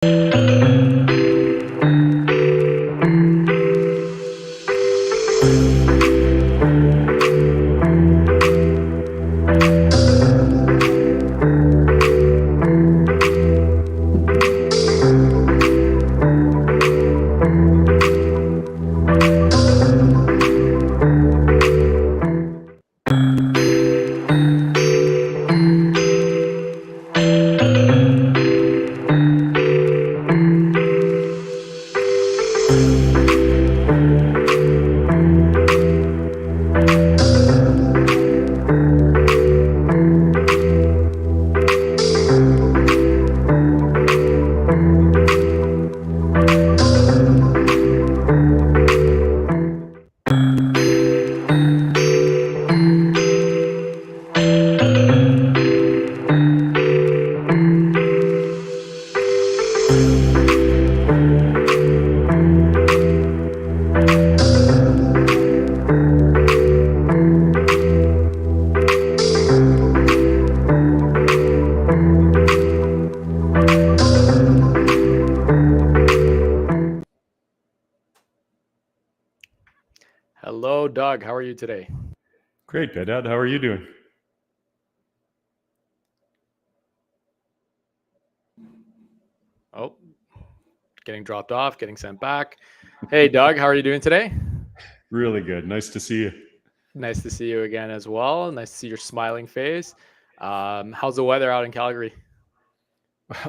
Hello, Doug. How are you today? Great, Behdad. How are you doing? Oh, getting dropped off, getting sent back. Hey, Doug. How are you doing today? Really good. Nice to see you. Nice to see you again as well. Nice to see your smiling face. How's the weather out in Calgary?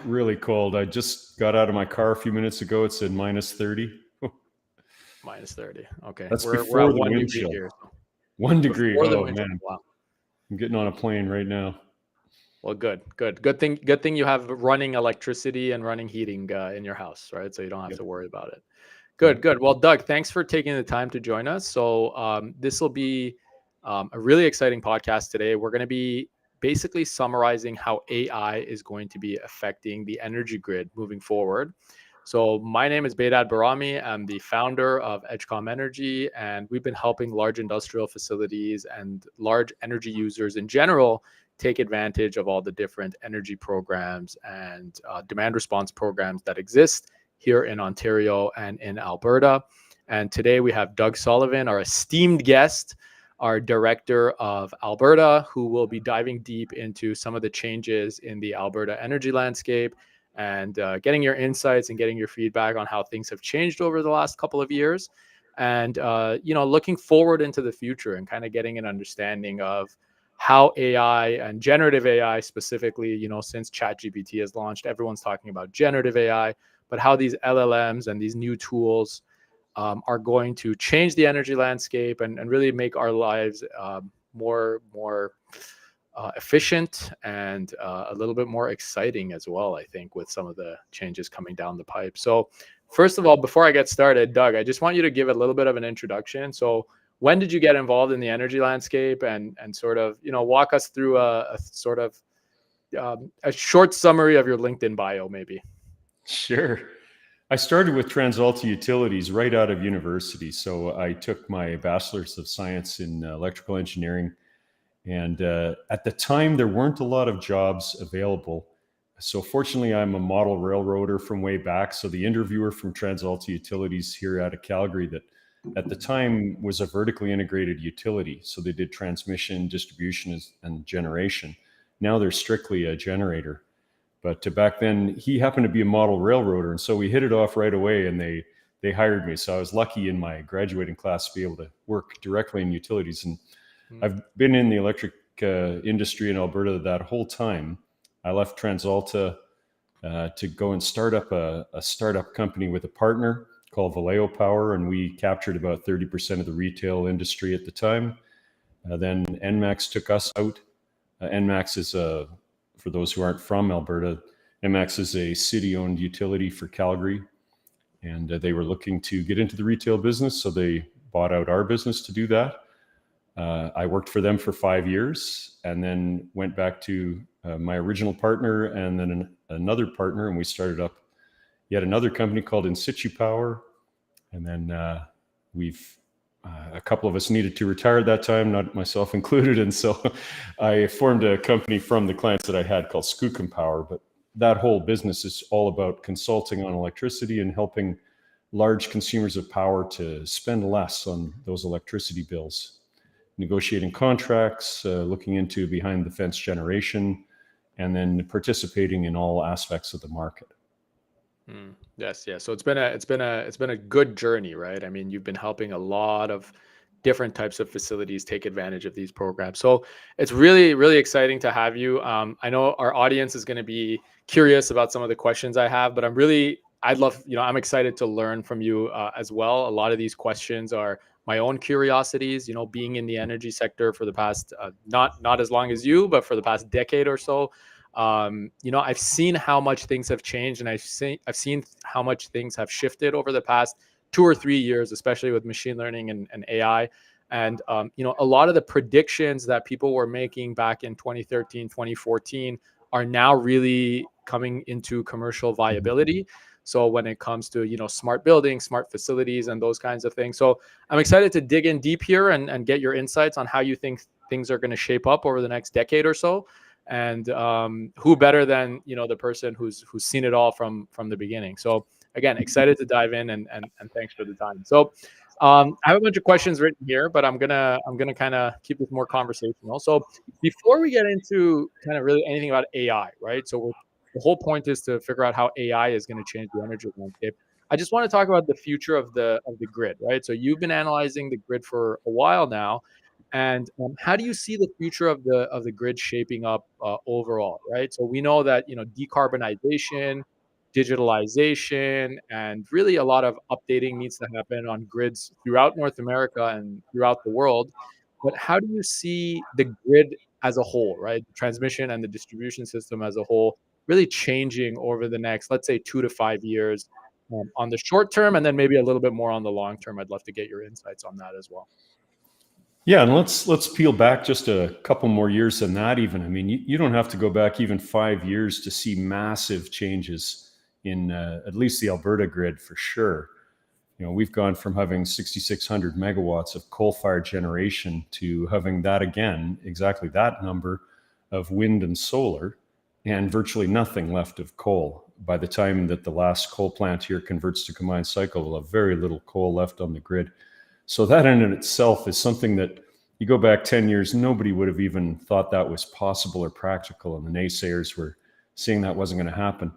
Really cold. I just got out of my car a few minutes ago. It said minus 30. Minus 30. Okay. That's we're before at the 1 wind degree chill. here. 1 degree. Before the Oh wind chill. man, Wow. I'm getting on a plane right now. Well, good thing you have running electricity and running heating in your house, right? So you don't have to worry about it. Good. Well, Doug, thanks for taking the time to join us. So this will be a really exciting podcast today. We're going to be basically summarizing how AI is going to be affecting the energy grid moving forward. So my name is Behdad Bahrami. I'm the founder of Edgecom Energy, and we've been helping large industrial facilities and large energy users in general take advantage of all the different energy programs and demand response programs that exist here in Ontario and in Alberta. And today we have Doug Sullivan, our esteemed guest, our director of Alberta, who will be diving deep into some of the changes in the Alberta energy landscape and getting your insights and getting your feedback on how things have changed over the last couple of years. And, looking forward into the future and kind of getting an understanding of how AI and generative AI specifically, since ChatGPT has launched, everyone's talking about generative AI, but how these LLMs and these new tools are going to change the energy landscape and really make our lives more efficient and a little bit more exciting as well, I think, with some of the changes coming down the pipe. So first of all, before I get started, Doug, I just want you to give a little bit of an introduction. So when did you get involved in the energy landscape and sort of, walk us through a sort of a short summary of your LinkedIn bio, maybe? Sure. I started with TransAlta Utilities right out of university. So I took my Bachelor's of Science in Electrical Engineering. And at the time, there weren't a lot of jobs available. So fortunately, I'm a model railroader from way back. So the interviewer from TransAlta Utilities here out of Calgary that at the time was a vertically integrated utility. So they did transmission, distribution, and generation. Now they're strictly a generator. But back then, he happened to be a model railroader. And so we hit it off right away and they hired me. So I was lucky in my graduating class to be able to work directly in utilities. And I've been in the electric industry in Alberta that whole time. I left TransAlta to go and start up a startup company with a partner called Vallejo Power, and we captured about 30% of the retail industry at the time. Then Enmax took us out. Enmax is for those who aren't from Alberta, Enmax is a city-owned utility for Calgary, and they were looking to get into the retail business, so they bought out our business to do that. I worked for them for 5 years and then went back to my original partner and then another partner, and we started up yet another company called In Situ Power. And then a couple of us needed to retire at that time, not myself included. And so I formed a company from the clients that I had called Skookum Power. But that whole business is all about consulting on electricity and helping large consumers of power to spend less on those electricity bills, negotiating contracts, looking into behind the fence generation, and then participating in all aspects of the market. Yes, yeah. So it's been a good journey, right? I mean, you've been helping a lot of different types of facilities take advantage of these programs. So it's really, really exciting to have you. I know our audience is going to be curious about some of the questions I have, but I'd love, I'm excited to learn from you as well. A lot of these questions are my own curiosities, being in the energy sector for the past, not as long as you, but for the past decade or so. I've seen how much things have changed, and I've seen how much things have shifted over the past 2 or 3 years, especially with machine learning and AI. And a lot of the predictions that people were making back in 2013, 2014 are now really coming into commercial viability. So when it comes to smart buildings, smart facilities, and those kinds of things. So I'm excited to dig in deep here and get your insights on how you think things are going to shape up over the next decade or so. And who better than the person who's seen it all from the beginning. So again, excited to dive in, and thanks for the time. So I have a bunch of questions written here, but I'm gonna kind of keep this more conversational. So before we get into kind of really anything about AI, right? So the whole point is to figure out how AI is going to change the energy landscape. I just want to talk about the future of the grid, right? So you've been analyzing the grid for a while now, and how do you see the future of the grid shaping up overall, right? So we know that decarbonization, digitalization, and really a lot of updating needs to happen on grids throughout North America and throughout the world. But how do you see the grid as a whole, right? The transmission and the distribution system as a whole really changing over the next, let's say, 2 to 5 years on the short term, and then maybe a little bit more on the long term. I'd love to get your insights on that as well. Yeah, and let's peel back just a couple more years than that even. I mean, you don't have to go back even 5 years to see massive changes in at least the Alberta grid for sure. We've gone from having 6,600 megawatts of coal-fired generation to having that again, exactly that number of wind and solar, and virtually nothing left of coal. By the time that the last coal plant here converts to combined cycle, we'll have very little coal left on the grid. So that in and itself is something that you go back 10 years, nobody would have even thought that was possible or practical. And the naysayers were saying that wasn't going to happen.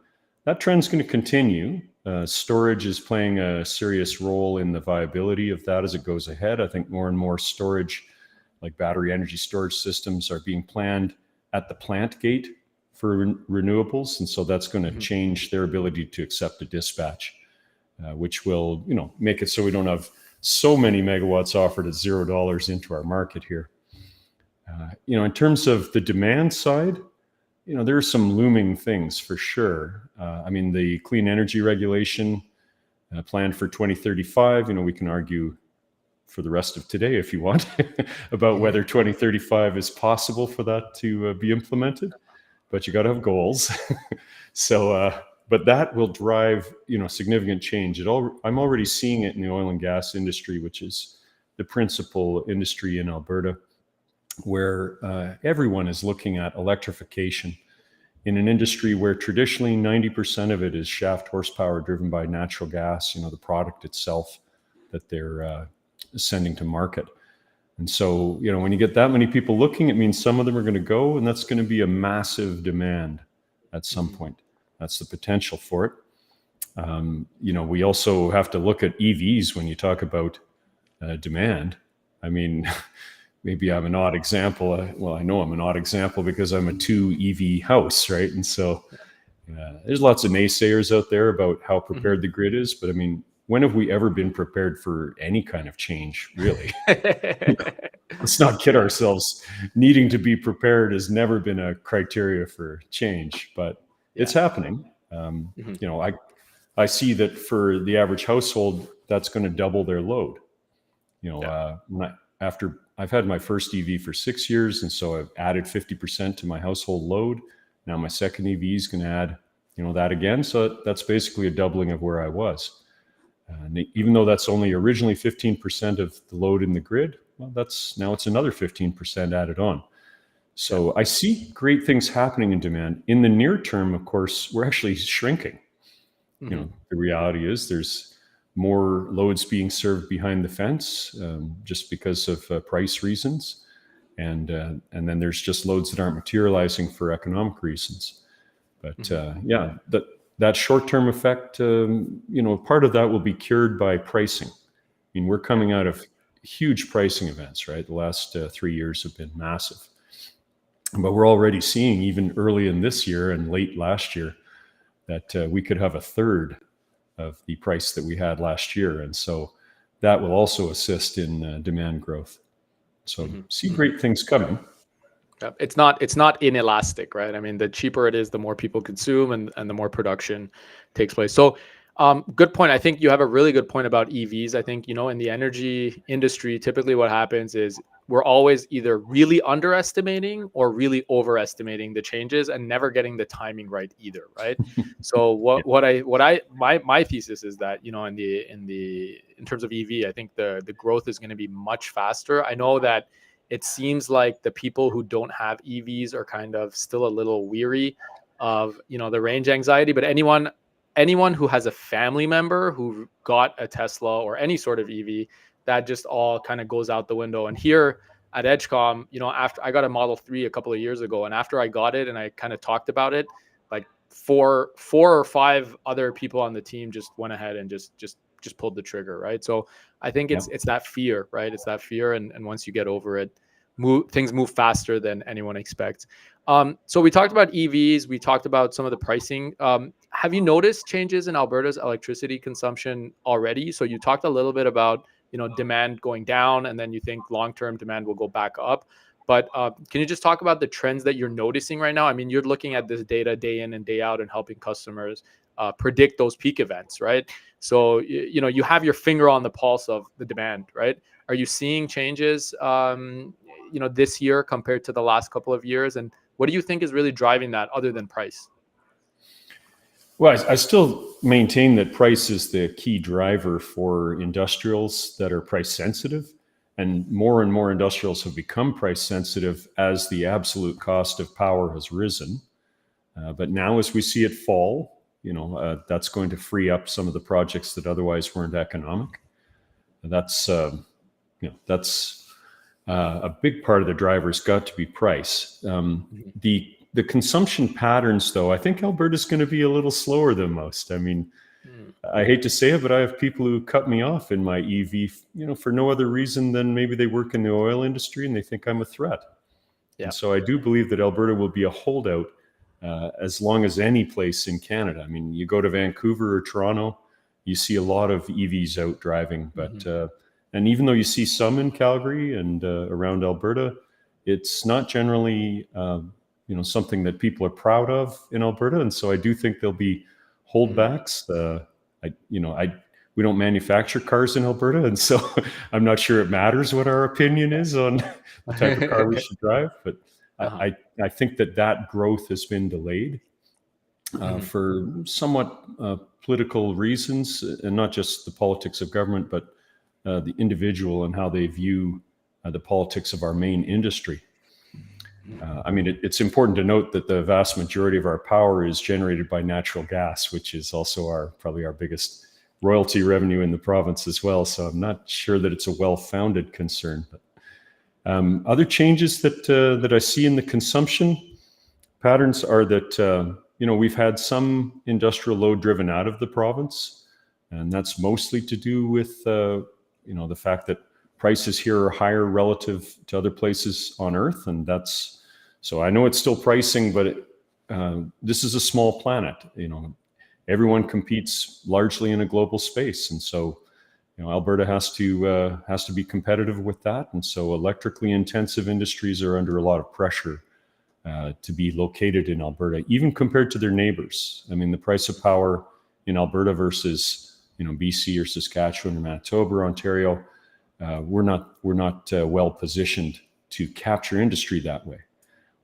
That trend's going to continue. Storage is playing a serious role in the viability of that as it goes ahead. I think more and more storage, like battery energy storage systems, are being planned at the plant gate for renewables. And so that's going to change their ability to accept a dispatch, which will, make it so we don't have so many megawatts offered at $0 into our market here. In terms of the demand side, there are some looming things for sure. I mean, the clean energy regulation planned for 2035, we can argue for the rest of today if you want about whether 2035 is possible for that to be implemented, but you got to have goals. But that will drive, significant change. I'm already seeing it in the oil and gas industry, which is the principal industry in Alberta, where everyone is looking at electrification in an industry where traditionally 90% of it is shaft horsepower driven by natural gas, the product itself that they're sending to market. And so, when you get that many people looking, it means some of them are going to go, and that's going to be a massive demand at some point. That's the potential for it. We also have to look at EVs when you talk about demand. I mean, maybe I'm an odd example. Well, I know I'm an odd example because I'm a 2 EV house, right? And so there's lots of naysayers out there about how prepared the grid is. But I mean, when have we ever been prepared for any kind of change, really? Let's not kid ourselves. Needing to be prepared has never been a criteria for change, but it's happening. I see that for the average household, that's going to double their load. After I've had my first EV for 6 years, and so I've added 50% to my household load. Now my second EV is going to add, that again. So that's basically a doubling of where I was. And even though that's only originally 15% of the load in the grid, well, it's another 15% added on. So I see great things happening in demand. In the near term, of course, we're actually shrinking. The reality is there's more loads being served behind the fence just because of price reasons. And then there's just loads that aren't materializing for economic reasons. But that short-term effect, part of that will be cured by pricing. I mean, we're coming out of huge pricing events, right? The last 3 years have been massive. But we're already seeing, even early in this year and late last year, that we could have a third of the price that we had last year. And so that will also assist in demand growth. So see great things coming. It's not inelastic, right? I mean, the cheaper it is, the more people consume and the more production takes place. So good point. I think you have a really good point about EVs. I think, in the energy industry, typically what happens is we're always either really underestimating or really overestimating the changes and never getting the timing right either, right? So my thesis is that, in terms of EV, I think the growth is going to be much faster. I know that it seems like the people who don't have EVs are kind of still a little weary of, the range anxiety, but anyone who has a family member who got a Tesla or any sort of EV, that just all kind of goes out the window. And here at Edgecom, after I got a Model 3 a couple of years ago, and after I got it and I kind of talked about it, like four or five other people on the team just went ahead and just pulled the trigger, right? So I think it's that fear, right? It's that fear, and once you get over it, things move faster than anyone expects. So we talked about EVs, we talked about some of the pricing. Have you noticed changes in Alberta's electricity consumption already? So you talked a little bit about demand going down, and then you think long-term demand will go back up. But can you just talk about the trends that you're noticing right now? I mean, you're looking at this data day in and day out and helping customers predict those peak events, right? So you have your finger on the pulse of the demand, right? Are you seeing changes, this year compared to the last couple of years? And what do you think is really driving that other than price? Well, I still maintain that price is the key driver for industrials that are price sensitive. And more industrials have become price sensitive as the absolute cost of power has risen. But now as we see it fall, that's going to free up some of the projects that otherwise weren't economic. That's a big part of the driver's got to be price. The consumption patterns, though, I think Alberta's going to be a little slower than most. I mean, I hate to say it, but I have people who cut me off in my EV, for no other reason than maybe they work in the oil industry and they think I'm a threat. Yeah. And so I do believe that Alberta will be a holdout as long as any place in Canada. I mean, you go to Vancouver or Toronto, you see a lot of EVs out driving, but and even though you see some in Calgary and around Alberta, it's not generally something that people are proud of in Alberta. And so I do think there'll be holdbacks. We don't manufacture cars in Alberta, and so I'm not sure it matters what our opinion is on the type of car we should drive. But I think that growth has been delayed for somewhat political reasons, and not just the politics of government, but the individual and how they view the politics of our main industry. I mean, it's important to note that the vast majority of our power is generated by natural gas, which is also probably our biggest royalty revenue in the province as well. So I'm not sure that it's a well-founded concern. But other changes that I see in the consumption patterns are that we've had some industrial load driven out of the province, and that's mostly to do with the fact that prices here are higher relative to other places on Earth, and so I know it's still pricing, but this is a small planet. Everyone competes largely in a global space, and so Alberta has to be competitive with that. And so electrically intensive industries are under a lot of pressure to be located in Alberta, even compared to their neighbors. I mean, the price of power in Alberta versus BC or Saskatchewan or Manitoba or Ontario, we're not well positioned to capture industry that way.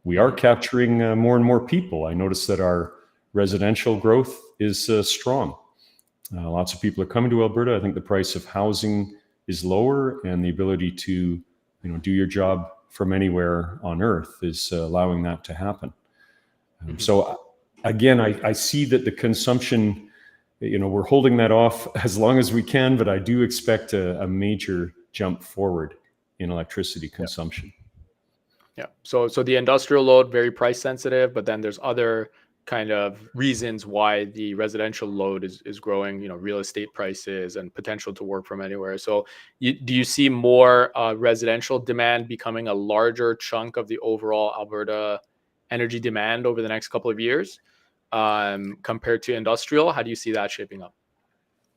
We are capturing more and more people. I notice that our residential growth is strong. Lots of people are coming to Alberta. I think the price of housing is lower, and the ability to do your job from anywhere on Earth is allowing that to happen. So again, I see that the consumption, we're holding that off as long as we can, but I do expect a major jump forward in electricity consumption. Yeah. So the industrial load, very price sensitive, but then there's other kind of reasons why the residential load is growing, real estate prices and potential to work from anywhere. So do you see more residential demand becoming a larger chunk of the overall Alberta energy demand over the next couple of years compared to industrial? How do you see that shaping up?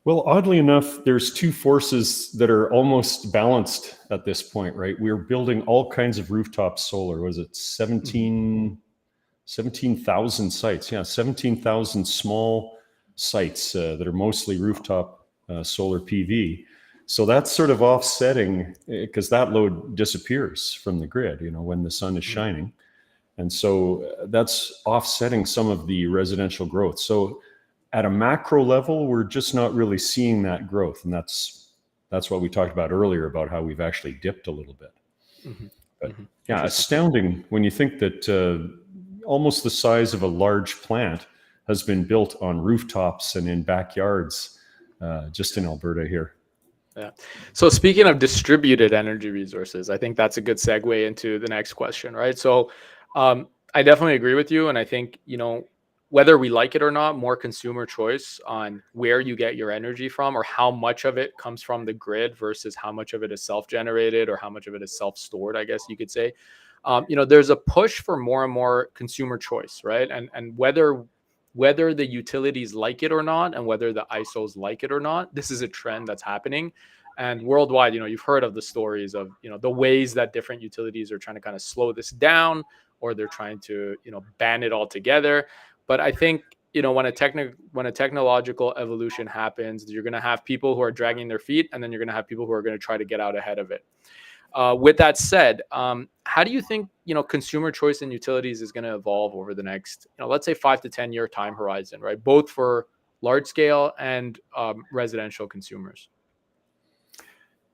Well, oddly enough, there's two forces that are almost balanced at this point, right? We're building all kinds of rooftop solar. Was it 17,000 sites? Yeah, 17,000 small sites that are mostly rooftop solar PV. So that's sort of offsetting because that load disappears from the grid, when the sun is shining. And so that's offsetting some of the residential growth. So at a macro level, we're just not really seeing that growth. And that's what we talked about earlier about how we've actually dipped a little bit. But yeah, astounding when you think that almost the size of a large plant has been built on rooftops and in backyards just in Alberta here. Yeah. So speaking of distributed energy resources, I think that's a good segue into the next question, right? So I definitely agree with you. And I think, whether we like it or not, more consumer choice on where you get your energy from or how much of it comes from the grid versus how much of it is self-generated or how much of it is self-stored, I guess you could say. There's a push for more and more consumer choice, right? And whether the utilities like it or not, and whether the ISOs like it or not, this is a trend that's happening. And worldwide, you've heard of the stories of, the ways that different utilities are trying to kind of slow this down, or they're trying to, ban it altogether. But I think, when a technological evolution happens, you're going to have people who are dragging their feet, and then you're going to have people who are going to try to get out ahead of it. With that said, how do you think, consumer choice in utilities is going to evolve over the next, let's say 5 to 10 year time horizon, right? Both for large scale and residential consumers.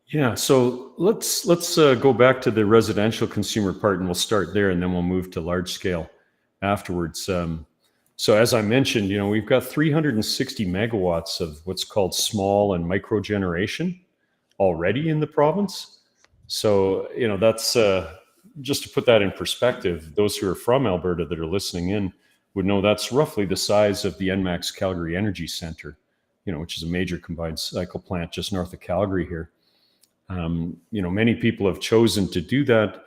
Yeah, so let's go back to the residential consumer part, and we'll start there, and then we'll move to large scale afterwards. So as I mentioned, we've got 360 megawatts of what's called small and micro generation already in the province. So, that's just to put that in perspective, those who are from Alberta that are listening in would know that's roughly the size of the ENMAX Calgary Energy Center, which is a major combined cycle plant just north of Calgary here. Many people have chosen to do that,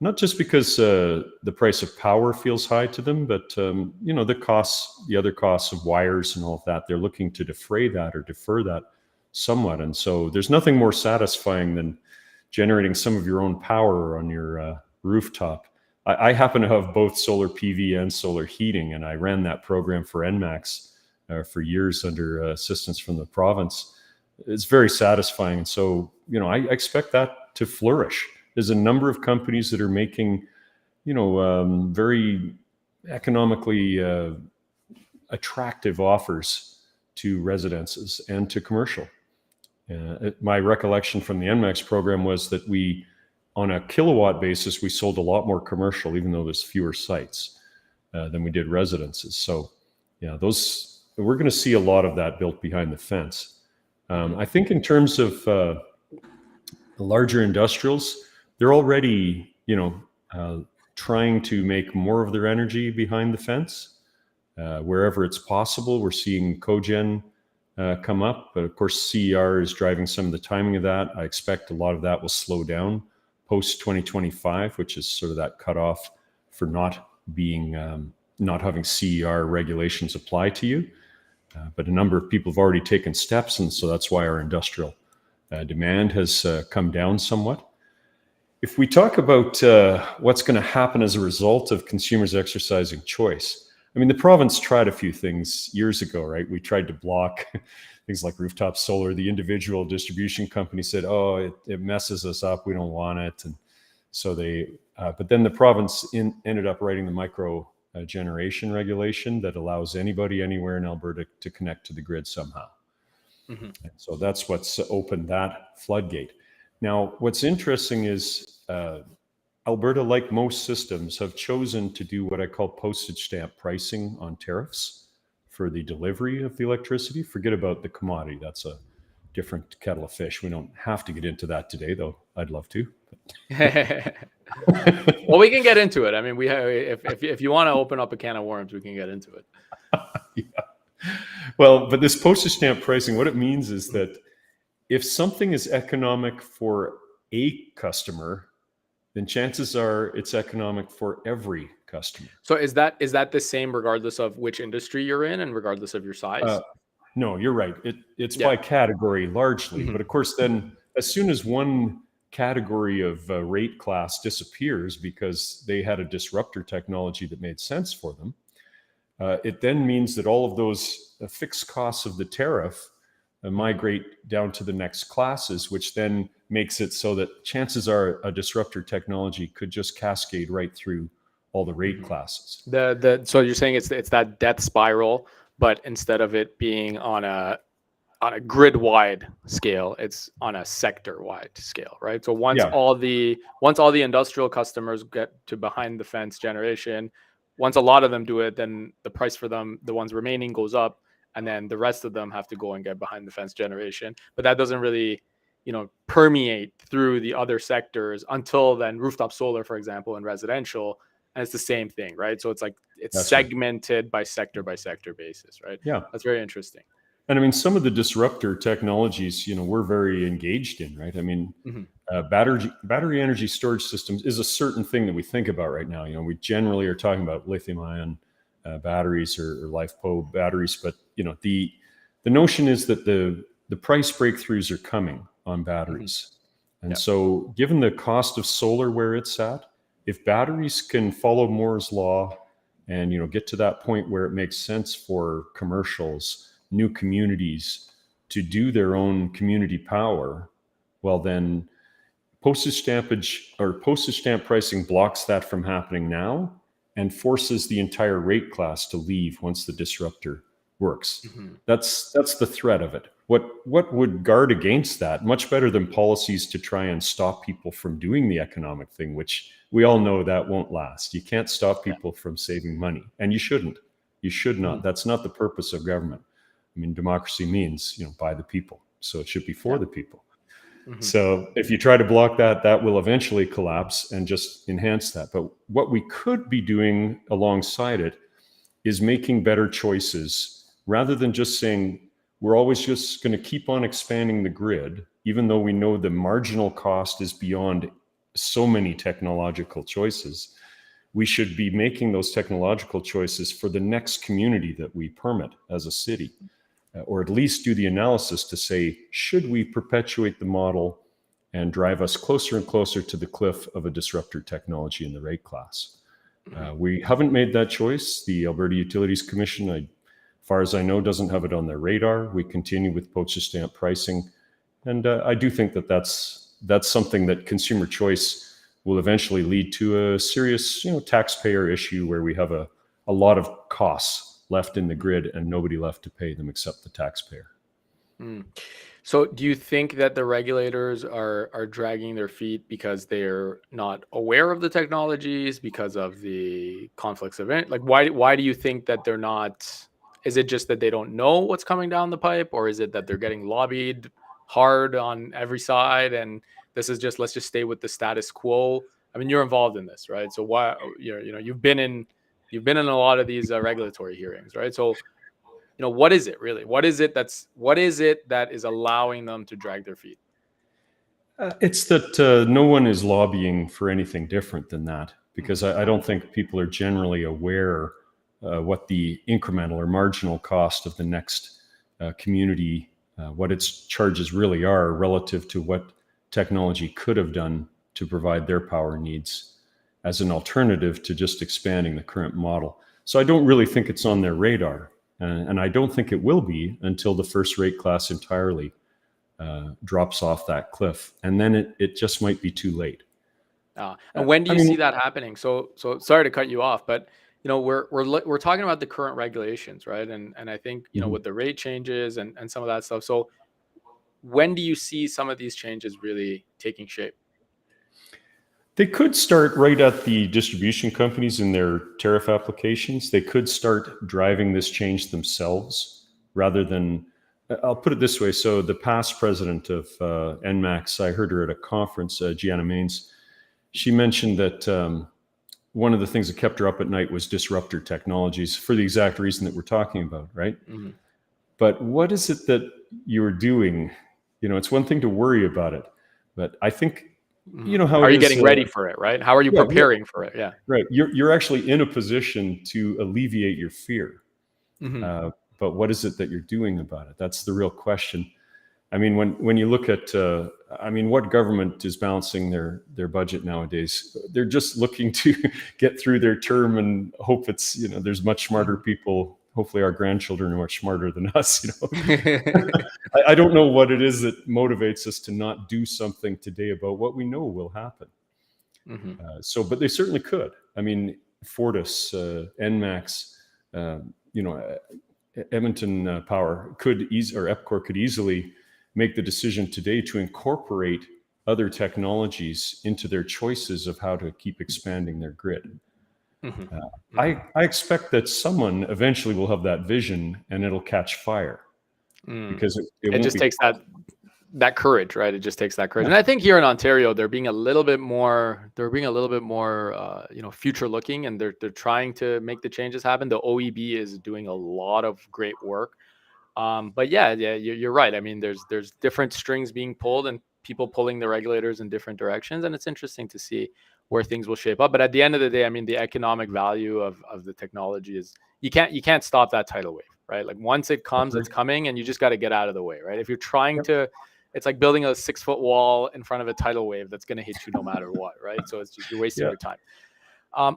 not just because the price of power feels high to them, but the other costs of wires and all of that, they're looking to defray that or defer that somewhat. And so there's nothing more satisfying than generating some of your own power on your rooftop. I happen to have both solar PV and solar heating, and I ran that program for ENMAX for years under assistance from the province. It's very satisfying. And so, I expect that to flourish. There's a number of companies that are making, very economically attractive offers to residences and to commercial. My recollection from the ENMAX program was that on a kilowatt basis, we sold a lot more commercial, even though there's fewer sites than we did residences. So, yeah, we're going to see a lot of that built behind the fence. I think in terms of the larger industrials, they're already, trying to make more of their energy behind the fence. Wherever it's possible, we're seeing cogen come up. But of course, CER is driving some of the timing of that. I expect a lot of that will slow down post 2025, which is sort of that cutoff for not having CER regulations apply to you. But a number of people have already taken steps, and so that's why our industrial demand has come down somewhat. If we talk about what's going to happen as a result of consumers exercising choice, the province tried a few things years ago, right? We tried to block things like rooftop solar. The individual distribution company said, "Oh, it messes us up. We don't want it." And so but then the province ended up writing the micro generation regulation that allows anybody anywhere in Alberta to connect to the grid somehow. And so that's what's opened that floodgate. Now, what's interesting is Alberta, like most systems, have chosen to do what I call postage stamp pricing on tariffs for the delivery of the electricity. Forget about the commodity. That's a different kettle of fish. We don't have to get into that today, though I'd love to. Well, we can get into it. I mean, we have, if you want to open up a can of worms, we can get into it. Yeah. Well, but this postage stamp pricing, what it means is that if something is economic for a customer, then chances are it's economic for every customer. So is that the same regardless of which industry you're in and regardless of your size? No, you're right. It's by category largely. But of course, then as soon as one category of rate class disappears because they had a disruptor technology that made sense for them, it then means that all of those fixed costs of the tariff migrate down to the next classes, which then makes it so that chances are a disruptor technology could just cascade right through all the rate classes. So you're saying it's that death spiral, but instead of it being on a grid-wide scale, it's on a sector-wide scale, right? So once all the industrial customers get to behind the fence generation, once a lot of them do it, then the price for them, the ones remaining, goes up, and then the rest of them have to go and get behind the fence generation. But that doesn't really, permeate through the other sectors until then rooftop solar, for example, and residential. And it's the same thing, right? So it's like that's segmented by sector basis, right? Yeah. That's very interesting. And I mean, some of the disruptor technologies, we're very engaged in, right? I mean, battery energy storage systems is a certain thing that we think about right now. We generally are talking about lithium-ion batteries or LiFePO batteries, but the notion is that the price breakthroughs are coming on batteries, and so given the cost of solar where it's at, if batteries can follow Moore's law and get to that point where it makes sense for commercials, new communities to do their own community power, well then postage stamp pricing blocks that from happening now and forces the entire rate class to leave once the disruptor works. That's the threat of it. What would guard against that? Much better than policies to try and stop people from doing the economic thing, which we all know that won't last. You can't stop people from saving money, and you shouldn't. You should not. That's not the purpose of government. I mean, democracy means, by the people. So it should be for the people. So if you try to block that, that will eventually collapse and just enhance that. But what we could be doing alongside it is making better choices rather than just saying, we're always just going to keep on expanding the grid, even though we know the marginal cost is beyond so many technological choices. We should be making those technological choices for the next community that we permit as a city. Or at least do the analysis to say, should we perpetuate the model and drive us closer and closer to the cliff of a disruptor technology in the rate class? We haven't made that choice. The Alberta Utilities Commission, as far as I know, doesn't have it on their radar. We continue with postage stamp pricing. And I do think that that's something that consumer choice will eventually lead to a serious taxpayer issue where we have a lot of costs left in the grid and nobody left to pay them except the taxpayer. So do you think that the regulators are dragging their feet because they're not aware of the technologies, because of the conflicts of it? Like, why do you think that they're not? Is it just that they don't know what's coming down the pipe, or is it that they're getting lobbied hard on every side and this is just, let's just stay with the status quo? I mean, you're involved in this, right? So why, you've been in a lot of these regulatory hearings, right? So, what is it really? What is it that is allowing them to drag their feet? It's that no one is lobbying for anything different than that, because I don't think people are generally aware what the incremental or marginal cost of the next community, what its charges really are relative to what technology could have done to provide their power needs as an alternative to just expanding the current model. So I don't really think it's on their radar. And I don't think it will be until the first rate class entirely drops off that cliff. And then it just might be too late. And when do you see that happening? So sorry to cut you off, but we're talking about the current regulations, right? And I think, with the rate changes and some of that stuff. So when do you see some of these changes really taking shape? They could start right at the distribution companies in their tariff applications. They could start driving this change themselves rather than, I'll put it this way. So the past president of NMAX, I heard her at a conference, Gianna Maines, she mentioned that one of the things that kept her up at night was disruptor technologies for the exact reason that we're talking about, right? Mm-hmm. But what is it that you're doing? You know, it's one thing to worry about it, but I think, you know, how are you getting ready for it, right? How are you preparing for it? Yeah, right. You're actually in a position to alleviate your fear. Mm-hmm. But what is it that you're doing about it? That's the real question. I mean, when you look at, I mean, what government is balancing their budget nowadays? They're just looking to get through their term and hope it's, you know, there's much smarter people. Hopefully our grandchildren are much smarter than us, you know. I don't know what it is that motivates us to not do something today about what we know will happen. Mm-hmm. But they certainly could. I mean, Fortis, NMAX, you know, Edmonton Power could or EPCOR could easily make the decision today to incorporate other technologies into their choices of how to keep expanding their grid. Mm-hmm. I expect that someone eventually will have that vision and it'll catch fire because it just takes that courage, right? It just takes that courage. Yeah. And I think here in Ontario, they're being a little bit more, you know, future looking, and they're trying to make the changes happen. The OEB is doing a lot of great work. But yeah, you're right. I mean, there's different strings being pulled and people pulling the regulators in different directions. And it's interesting to see where things will shape up. But at the end of the day, I mean, the economic value of the technology is, you can't stop that tidal wave, right? Like once it comes, it's coming, and you just got to get out of the way, right? If you're trying to, it's like building a 6-foot wall in front of a tidal wave that's going to hit you no matter what, right? So it's just, you're wasting your time.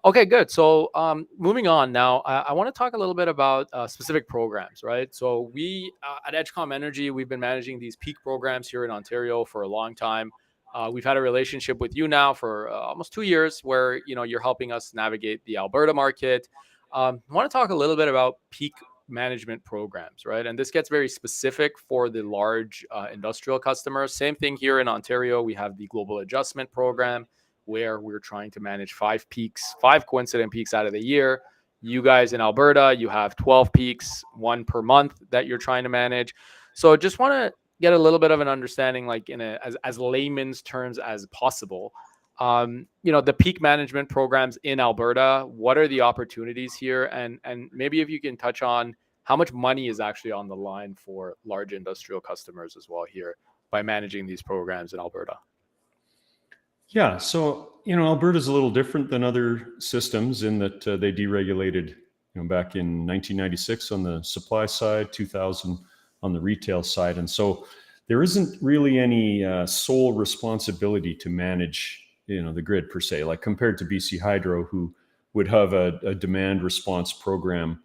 Okay, good. So moving on now, I want to talk a little bit about specific programs, right? So we at Edgecom Energy, we've been managing these peak programs here in Ontario for a long time. We've had a relationship with you now for almost 2 years, where you're helping us navigate the Alberta market. I want to talk a little bit about peak management programs, right? And this gets very specific for the large industrial customers. Same thing here in Ontario. We have the Global Adjustment Program, where we're trying to manage 5 coincident peaks out of the year. You guys in Alberta, you have 12 peaks, 1 per month that you're trying to manage. So just want to get a little bit of an understanding, like in as layman's terms as possible. The peak management programs in Alberta, what are the opportunities here? And maybe if you can touch on how much money is actually on the line for large industrial customers as well here by managing these programs in Alberta. Yeah, so Alberta is a little different than other systems in that they deregulated back in 1996 on the supply side, 2000 on the retail side, and so there isn't really any sole responsibility to manage the grid per se, like compared to BC Hydro, who would have a demand response program,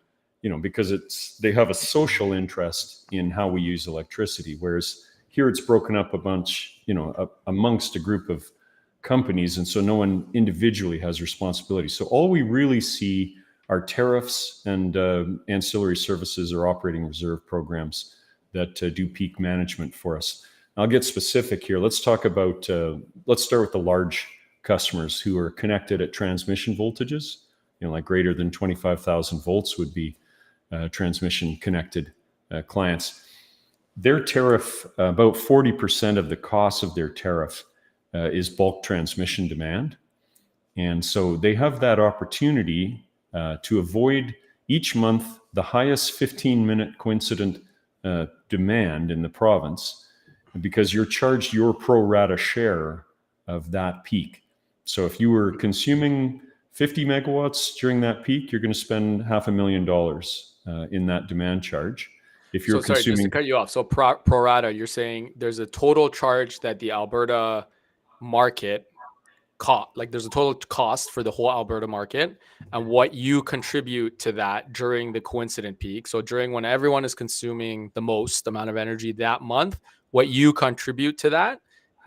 because they have a social interest in how we use electricity, whereas here it's broken up a bunch, amongst a group of companies, and so no one individually has responsibility. So all we really see are tariffs and ancillary services or operating reserve programs that do peak management for us. I'll get specific here. Let's talk about, let's start with the large customers who are connected at transmission voltages, like greater than 25,000 volts would be transmission connected clients. Their tariff, about 40% of the cost of their tariff is bulk transmission demand. And so they have that opportunity to avoid each month the highest 15-minute coincident demand in the province, because you're charged your pro rata share of that peak. So if you were consuming 50 megawatts during that peak, you're going to spend $500,000 in that demand charge. If you're consuming, just to cut you off, so pro rata, you're saying there's a total charge that the Alberta market like there's a total cost for the whole Alberta market, and what you contribute to that during the coincident peak. So during when everyone is consuming the most amount of energy that month, what you contribute to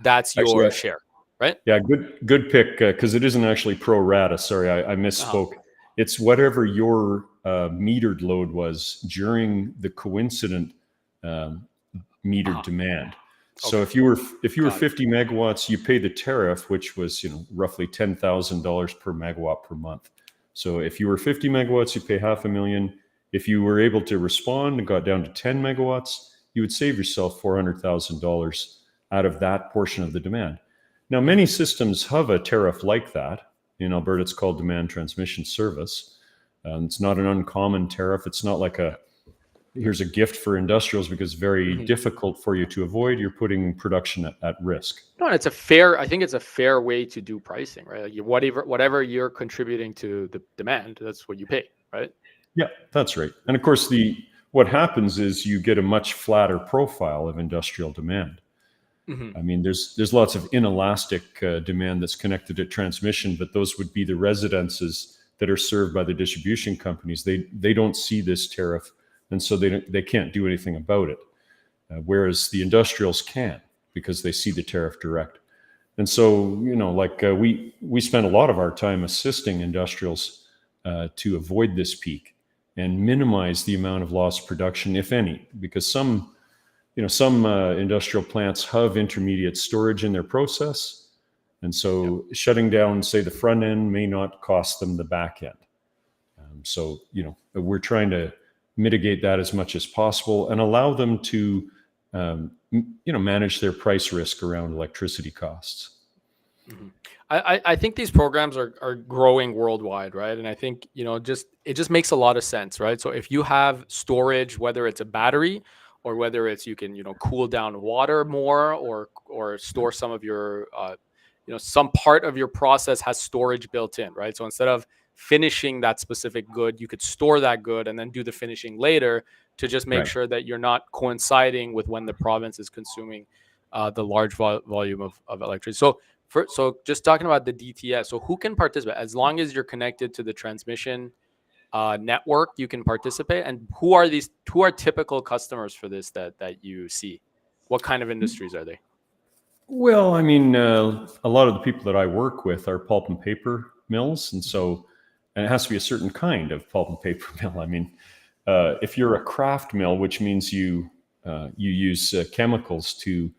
that's your share, right? Yeah, good pick, because it isn't actually pro rata. Sorry, I misspoke. It's whatever your metered load was during the coincident metered demand. So if you were 50 megawatts, you pay the tariff, which was roughly $10,000 per megawatt per month. So if you were 50 megawatts, you pay $500,000. If you were able to respond and got down to 10 megawatts, you would save yourself $400,000 out of that portion of the demand. Now, many systems have a tariff like that. In Alberta, it's called Demand Transmission Service. It's not an uncommon tariff. It's not like here's a gift for industrials because it's very difficult for you to avoid. You're putting production at risk. No, I think it's a fair way to do pricing, right? Like whatever you're contributing to the demand, that's what you pay, right? Yeah, that's right. And of course, what happens is you get a much flatter profile of industrial demand. I mean, there's lots of inelastic demand that's connected to transmission, but those would be the residences that are served by the distribution companies. They don't see this tariff, and so they can't do anything about it. Whereas the industrials can, because they see the tariff direct. And so, we spend a lot of our time assisting industrials to avoid this peak and minimize the amount of lost production, if any, because some industrial plants have intermediate storage in their process. And so shutting down, say, the front end may not cost them the back end. So we're trying to mitigate that as much as possible and allow them to, manage their price risk around electricity costs. I think these programs are growing worldwide, right? And I think, it just makes a lot of sense, right? So if you have storage, whether it's a battery or whether it's you can, cool down water more or store some of your, some part of your process has storage built in, right? So instead of finishing that specific good, you could store that good and then do the finishing later to just make sure that you're not coinciding with when the province is consuming the large volume of electricity. So just talking about the DTS, so who can participate? As long as you're connected to the transmission network, you can participate. And who are typical customers for this that you see? What kind of industries are they? Well, I mean, a lot of the people that I work with are pulp and paper mills. And it has to be a certain kind of pulp and paper mill. I mean, if you're a kraft mill, which means you use chemicals to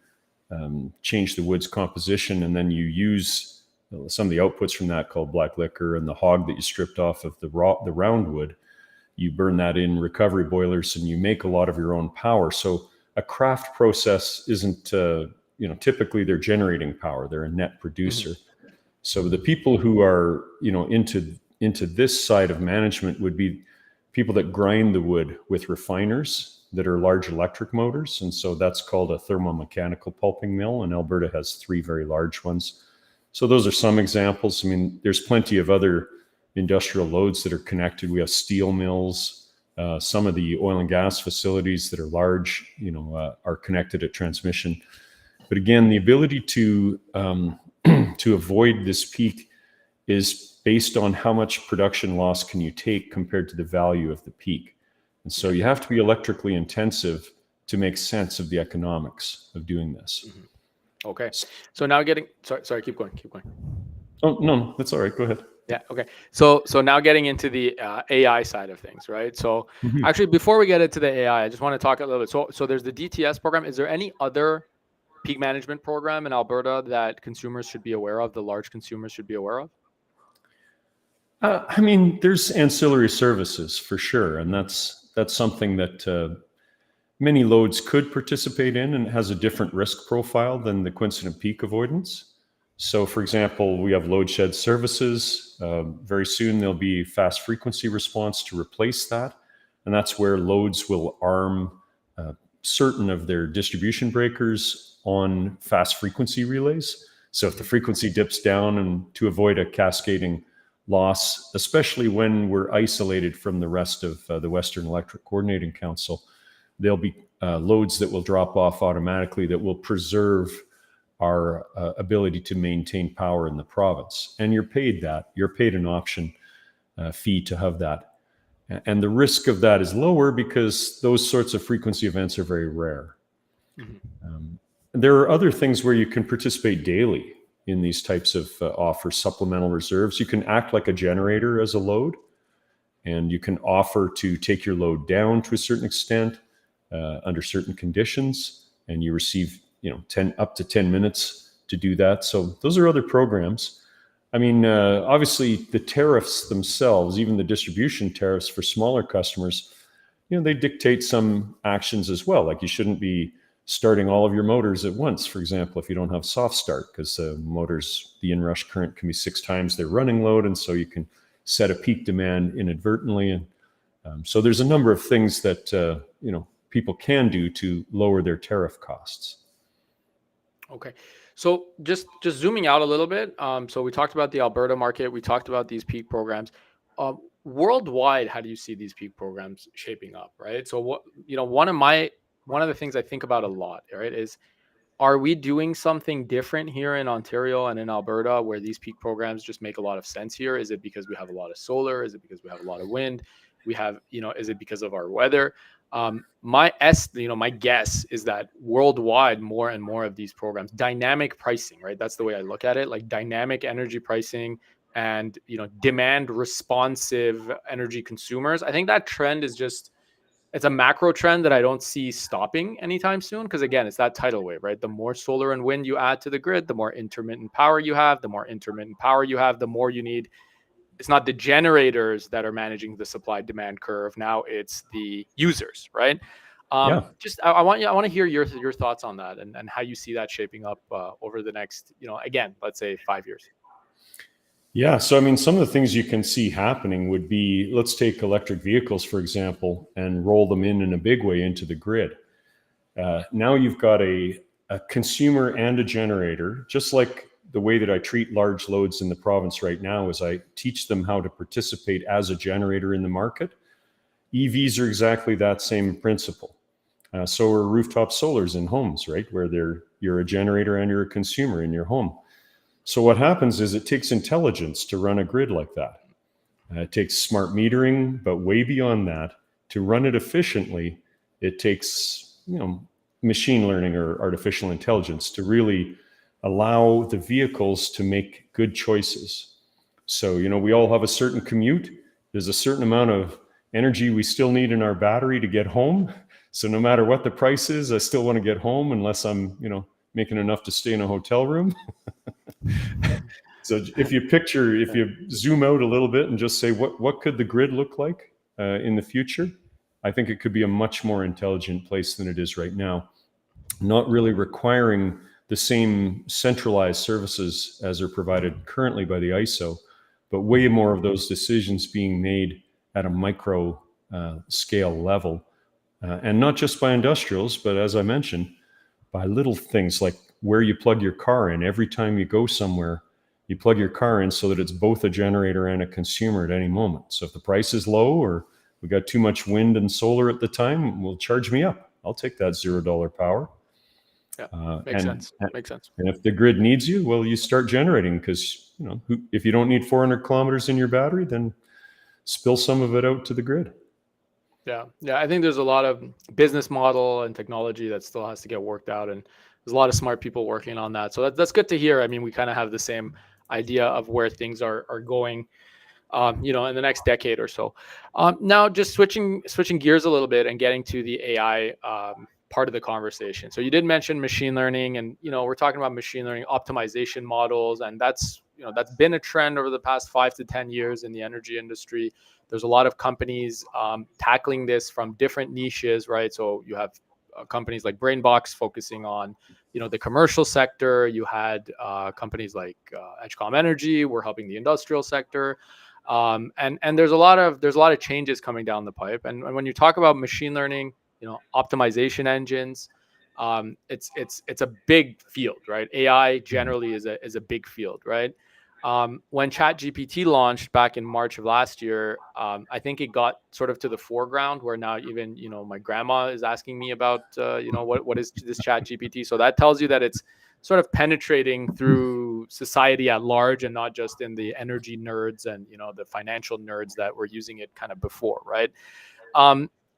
change the wood's composition, and then you use some of the outputs from that called black liquor and the hog that you stripped off of the round wood, you burn that in recovery boilers and you make a lot of your own power. So a kraft process isn't, typically they're generating power. They're a net producer. So the people who are, into this side of management would be people that grind the wood with refiners that are large electric motors. And so that's called a thermomechanical pulping mill. And Alberta has 3 very large ones. So those are some examples. I mean, there's plenty of other industrial loads that are connected. We have steel mills. Some of the oil and gas facilities that are large, are connected at transmission. But again, the ability to avoid this peak is based on how much production loss can you take compared to the value of the peak. And so you have to be electrically intensive to make sense of the economics of doing this. Okay. So now sorry, keep going. Oh, no, that's all right. Go ahead. Yeah. Okay. So now getting into the AI side of things, right? So actually, before we get into the AI, I just want to talk a little bit. So there's the DTS program. Is there any other peak management program in Alberta that consumers should be aware of, the large consumers should be aware of? I mean, there's ancillary services for sure. And that's something that many loads could participate in, and it has a different risk profile than the coincident peak avoidance. So for example, we have load shed services. Very soon there'll be fast frequency response to replace that. And that's where loads will arm certain of their distribution breakers on fast frequency relays. So if the frequency dips down, and to avoid a cascading loss, especially when we're isolated from the rest of the Western Electric Coordinating Council, there'll be loads that will drop off automatically that will preserve our ability to maintain power in the province. And you're paid an option fee to have that. And the risk of that is lower because those sorts of frequency events are very rare. There are other things where you can participate daily in these types of offers, supplemental reserves. You can act like a generator as a load, and you can offer to take your load down to a certain extent under certain conditions, and you receive up to 10 minutes to do that. So those are other programs. I mean, obviously the tariffs themselves, even the distribution tariffs for smaller customers, they dictate some actions as well. Like you shouldn't be starting all of your motors at once, for example, if you don't have soft start, because motors, the inrush current can be 6 times their running load. And so you can set a peak demand inadvertently. And so there's a number of things that, people can do to lower their tariff costs. Okay. So just zooming out a little bit. So we talked about the Alberta market. We talked about these peak programs. Worldwide, how do you see these peak programs shaping up? Right. So one of the things I think about a lot, right, is are we doing something different here in Ontario and in Alberta where these peak programs just make a lot of sense here? Is it because we have a lot of solar? Is it because we have a lot of wind? Is it because of our weather? My guess is that worldwide, more and more of these programs, dynamic pricing, right? That's the way I look at it, like dynamic energy pricing and, demand responsive energy consumers. I think that trend is it's a macro trend that I don't see stopping anytime soon. Because again, it's that tidal wave, right? The more solar and wind you add to the grid, the more intermittent power you have. The more intermittent power you have, the more you need. It's not the generators that are managing the supply demand curve. Now it's the users, right? Yeah. I want to hear your thoughts on that and how you see that shaping up over the next, again, let's say 5 years. Yeah. So, I mean, some of the things you can see happening would be, let's take electric vehicles, for example, and roll them in a big way into the grid. Now you've got a consumer and a generator, just like the way that I treat large loads in the province right now is I teach them how to participate as a generator in the market. EVs are exactly that same principle. So are rooftop solars in homes, right? Where you're a generator and you're a consumer in your home. So what happens is it takes intelligence to run a grid like that. It takes smart metering, but way beyond that, to run it efficiently, it takes, machine learning or artificial intelligence to really allow the vehicles to make good choices. So, we all have a certain commute. There's a certain amount of energy we still need in our battery to get home. So no matter what the price is, I still want to get home unless I'm, making enough to stay in a hotel room. So if you zoom out a little bit and just say, what could the grid look like in the future? I think it could be a much more intelligent place than it is right now. Not really requiring the same centralized services as are provided currently by the ISO, but way more of those decisions being made at a micro scale level. And not just by industrials, but as I mentioned, by little things like where you plug your car in. Every time you go somewhere, you plug your car in so that it's both a generator and a consumer at any moment. So if the price is low or we got too much wind and solar at the time, will charge me up. I'll take that $0 power. Yeah, makes sense. Makes sense. And if the grid needs you, well, you start generating because, if you don't need 400 kilometers in your battery, then spill some of it out to the grid. Yeah. I think there's a lot of business model and technology that still has to get worked out, and there's a lot of smart people working on that. So that's good to hear. I mean, we kind of have the same idea of where things are going, in the next decade or so. Now, just switching gears a little bit and getting to the AI part of the conversation. So you did mention machine learning, and we're talking about machine learning optimization models, and that's been a trend over the past 5 to 10 years in the energy industry. There's a lot of companies tackling this from different niches, right? So you have companies like Brainbox focusing on, the commercial sector. You had companies like Edgecom Energy. We're helping the industrial sector, and there's a lot of changes coming down the pipe. And when you talk about machine learning, optimization engines, it's a big field, right? AI generally is a big field, right? When ChatGPT launched back in March of last year, I think it got sort of to the foreground where now even, my grandma is asking me about, what is this ChatGPT? So that tells you that it's sort of penetrating through society at large and not just in the energy nerds and, the financial nerds that were using it kind of before, right?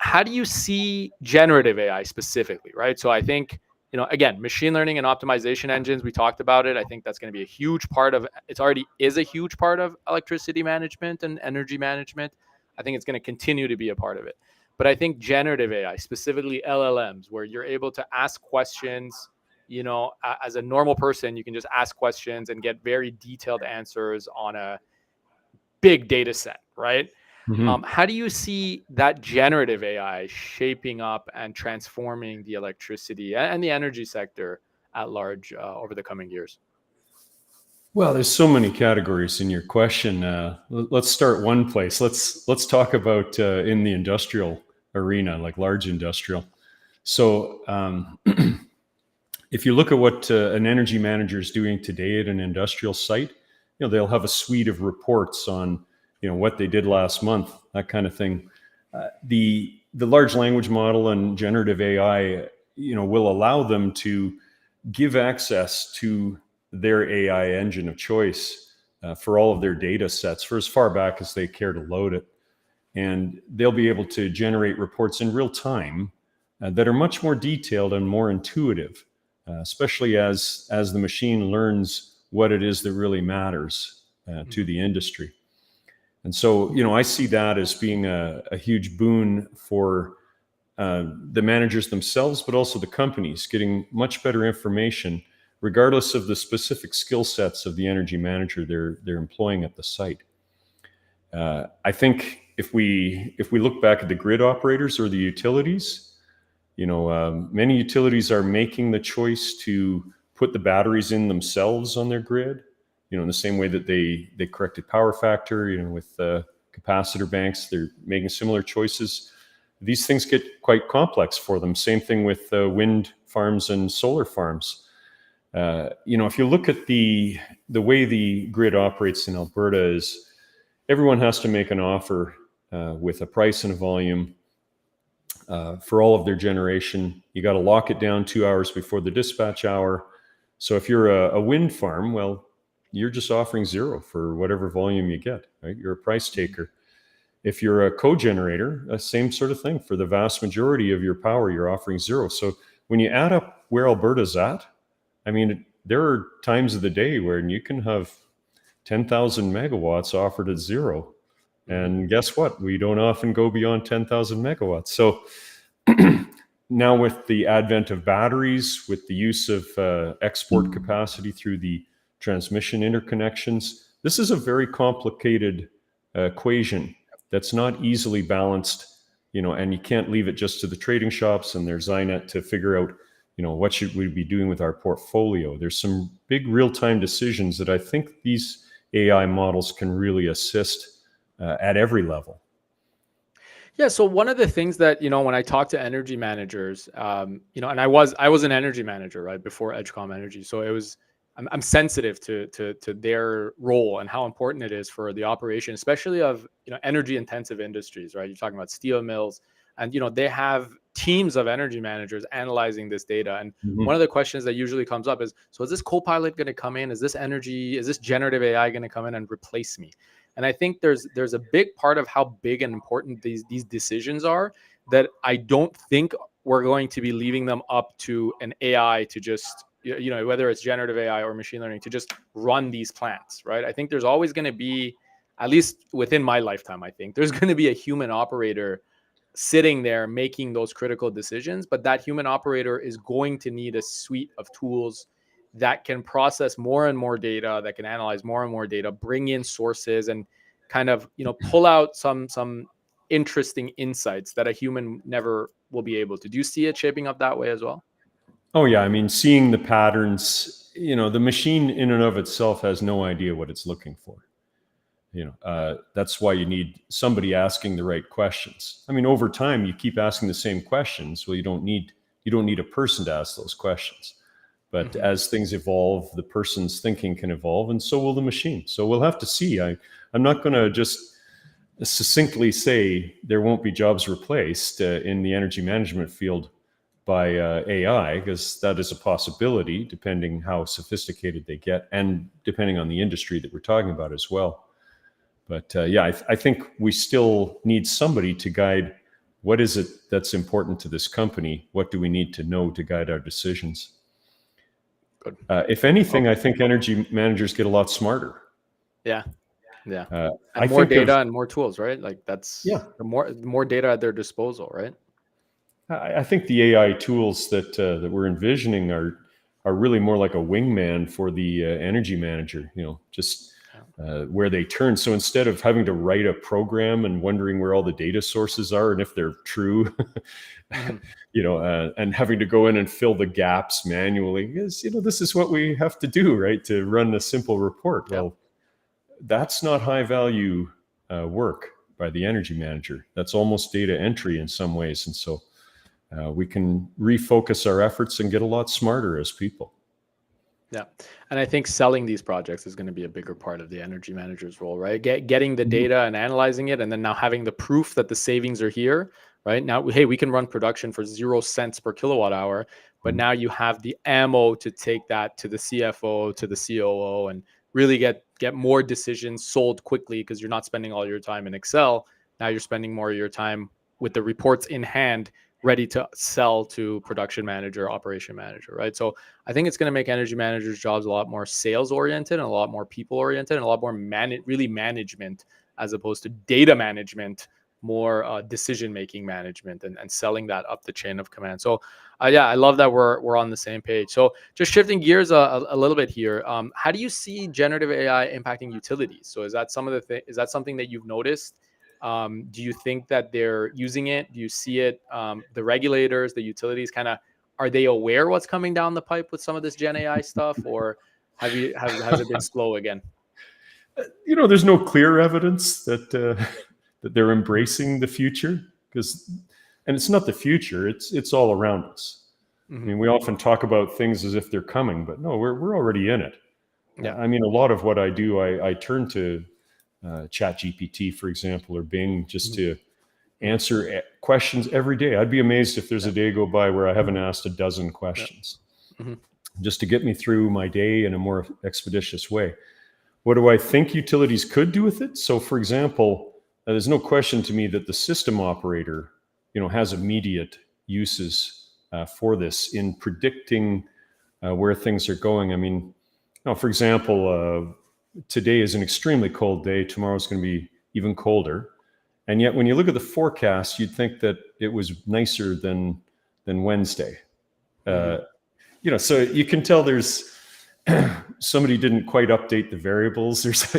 How do you see generative AI specifically, right? So I think, again, machine learning and optimization engines, we talked about it. I think that's going to be a huge part of, it already is a huge part of electricity management and energy management. I think it's going to continue to be a part of it. But I think generative AI, specifically LLMs, where you're able to ask questions as a normal person, you can just ask questions and get very detailed answers on a big data set, right? Mhm. How do you see that generative AI shaping up and transforming the electricity and the energy sector at large over the coming years? Well, there's so many categories in your question. Let's start one place. Let's talk about in the industrial arena, like large industrial. So, if you look at what an energy manager is doing today at an industrial site, they'll have a suite of reports on what they did last month, that kind of thing. The large language model and generative AI, will allow them to give access to their AI engine of choice for all of their data sets for as far back as they care to load it. And they'll be able to generate reports in real time that are much more detailed and more intuitive, especially as the machine learns what it is that really matters to the industry. And so, I see that as being a huge boon for the managers themselves, but also the companies getting much better information, regardless of the specific skill sets of the energy manager they're employing at the site. I think if we look back at the grid operators or the utilities, many utilities are making the choice to put the batteries in themselves on their grid, in the same way that they corrected power factor, with capacitor banks. They're making similar choices. These things get quite complex for them. Same thing with wind farms and solar farms. If you look at the way the grid operates in Alberta, is everyone has to make an offer with a price and a volume for all of their generation. You got to lock it down 2 hours before the dispatch hour. So if you're a wind farm, well, you're just offering zero for whatever volume you get, right? You're a price taker. If you're a co-generator, same sort of thing. For the vast majority of your power, you're offering zero. So when you add up where Alberta's at, I mean, there are times of the day where you can have 10,000 megawatts offered at zero. And guess what? We don't often go beyond 10,000 megawatts. So now with the advent of batteries, with the use of export capacity through the transmission interconnections, this is a very complicated equation that's not easily balanced, and you can't leave it just to the trading shops and their Zynet to figure out, what should we be doing with our portfolio. There's some big real-time decisions that I think these AI models can really assist at every level. Yeah. So one of the things that, when I talk to energy managers, and I was an energy manager, right, before Edgecom Energy. So I'm sensitive to their role and how important it is for the operation, especially of, energy intensive industries, right? You're talking about steel mills, and, they have teams of energy managers analyzing this data. And one of the questions that usually comes up is, so is this Copilot going to come in? Is this generative AI going to come in and replace me? And I think there's a big part of how big and important these decisions are that I don't think we're going to be leaving them up to an AI to just, whether it's generative AI or machine learning, to just run these plants, right? I think there's always going to be, at least within my lifetime, I think there's going to be a human operator sitting there making those critical decisions. But that human operator is going to need a suite of tools that can process more and more data, that can analyze more and more data, bring in sources, and kind of, pull out some interesting insights that a human never will be able to. Do you see it shaping up that way as well? Oh yeah, I mean, seeing the patterns, the machine in and of itself has no idea what it's looking for. That's why you need somebody asking the right questions. I mean, over time, you keep asking the same questions. Well, you don't need a person to ask those questions. But as things evolve, the person's thinking can evolve, and so will the machine. So we'll have to see. I'm not going to just succinctly say there won't be jobs replaced in the energy management field by AI, because that is a possibility, depending how sophisticated they get and depending on the industry that we're talking about as well. But I think we still need somebody to guide what is it that's important to this company? What do we need to know to guide our decisions? Good. If anything, I think energy managers get a lot smarter. Yeah. And I more think data and more tools, right? Like that's Yeah. the more data at their disposal, right? I think the AI tools that we're envisioning are are really more like a wingman for the energy manager, just where they turn. So instead of having to write a program and wondering where all the data sources are and if they're true, and having to go in and fill the gaps manually, because, this is what we have to do, right, to run a simple report. Well, that's not high value work by the energy manager. That's almost data entry in some ways. And so we can refocus our efforts and get a lot smarter as people. Yeah. And I think selling these projects is going to be a bigger part of the energy manager's role, right? Getting the data and analyzing it, and then now having the proof that the savings are here, right? Now, hey, we can run production for 0 cents per kilowatt hour, but now you have the ammo to take that to the CFO, to the COO, and really get more decisions sold quickly, because you're not spending all your time in Excel. Now you're spending more of your time with the reports in hand, ready to sell to production manager, operation manager, right? So I think it's going to make energy managers' jobs a lot more sales oriented and a lot more people oriented and a lot more really management, as opposed to data management, more decision making management, and selling that up the chain of command. So I love that we're on the same page. So just shifting gears a little bit here, how do you see generative AI impacting utilities? So is that is that something that you've noticed? Do you think that they're using it? Do you see it? The regulators, the utilities, are they aware what's coming down the pipe with some of this Gen AI stuff, or has it been slow again? There's no clear evidence that that they're embracing the future, and it's not the future; it's all around us. I mean, we often talk about things as if they're coming, but no, we're already in it. Yeah. I mean, a lot of what I do, I turn to ChatGPT, for example, or Bing, just to answer questions every day. I'd be amazed if there's a day go by where I haven't asked a dozen questions, just to get me through my day in a more expeditious way. What do I think utilities could do with it? So, for example, there's no question to me that the system operator, has immediate uses for this in predicting where things are going. I mean, for example, today is an extremely cold day. Tomorrow's going to be even colder. And yet when you look at the forecast, you'd think that it was nicer than Wednesday. So you can tell there's somebody didn't quite update the variables. There's,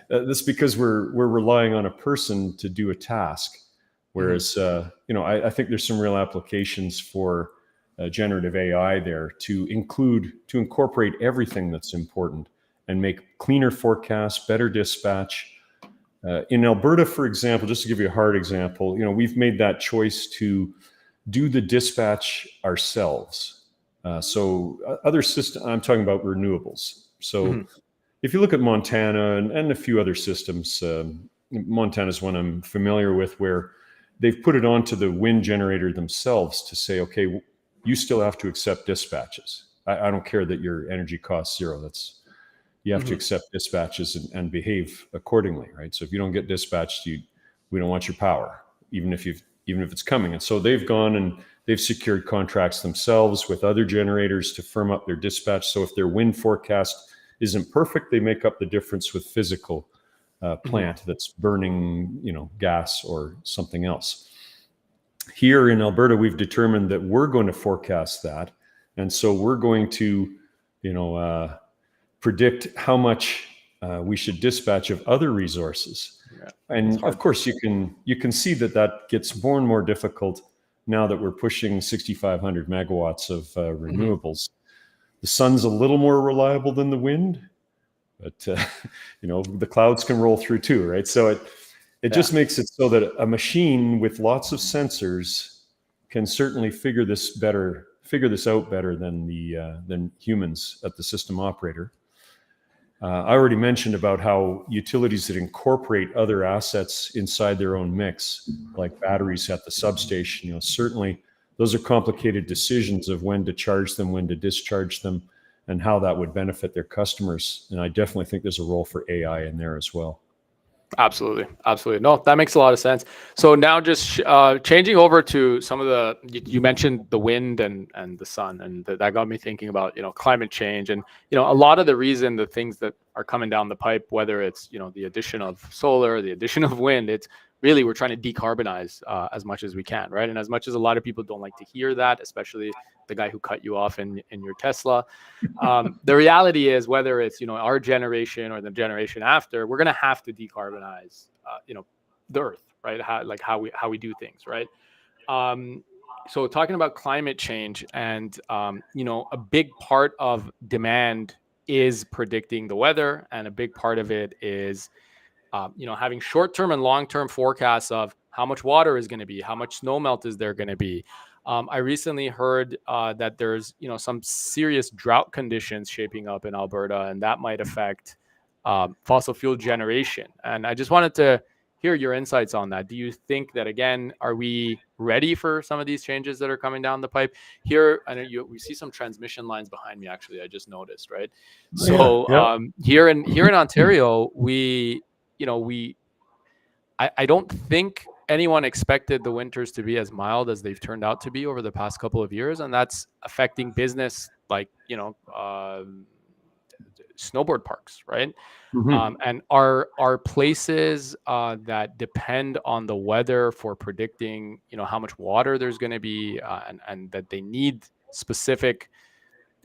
that's because we're relying on a person to do a task. Whereas, I think there's some real applications for generative AI there to incorporate everything that's important and make cleaner forecasts, better dispatch. In Alberta, for example, just to give you a hard example, we've made that choice to do the dispatch ourselves. So other systems, I'm talking about renewables. So if you look at Montana and a few other systems, Montana is one I'm familiar with, where they've put it onto the wind generator themselves to say, okay, you still have to accept dispatches. I don't care that your energy costs zero. You have to accept dispatches and behave accordingly, right? So if you don't get dispatched, we don't want your power, even if it's coming. And so they've gone and they've secured contracts themselves with other generators to firm up their dispatch. So if their wind forecast isn't perfect, they make up the difference with physical plant that's burning, gas or something else. Here in Alberta, we've determined that we're going to forecast that, and so we're going to, predict how much we should dispatch of other resources. And of course, you can see that gets more and more difficult now that we're pushing 6,500 megawatts of renewables. The sun's a little more reliable than the wind, but the clouds can roll through too, right? So it just makes it so that a machine with lots of sensors can certainly figure this out better than humans at the system operator. I already mentioned about how utilities that incorporate other assets inside their own mix, like batteries at the substation, certainly those are complicated decisions of when to charge them, when to discharge them, and how that would benefit their customers. And I definitely think there's a role for AI in there as well. Absolutely. No, that makes a lot of sense. So now just changing over to some of you mentioned the wind and the sun, and that got me thinking about, climate change. And, a lot of the things that are coming down the pipe, whether it's, the addition of solar, the addition of wind, it's really we're trying to decarbonize as much as we can, right? And as much as a lot of people don't like to hear that, especially the guy who cut you off in your Tesla, the reality is, whether it's our generation or the generation after, we're going to have to decarbonize the earth, right? How we do things, right? So talking about climate change, and a big part of demand is predicting the weather, and a big part of it is having short-term and long-term forecasts of how much water is going to be, how much snow melt is there going to be. I recently heard that there's some serious drought conditions shaping up in Alberta, and that might affect fossil fuel generation. And I just wanted to hear your insights on that. Do you think that, again, are we ready for some of these changes that are coming down the pipe? Here, I know we see some transmission lines behind me. Actually, I just noticed, right? So here in Ontario, I don't think anyone expected the winters to be as mild as they've turned out to be over the past couple of years, and that's affecting business like snowboard parks, right? And are places that depend on the weather for predicting how much water there's going to be, and that they need specific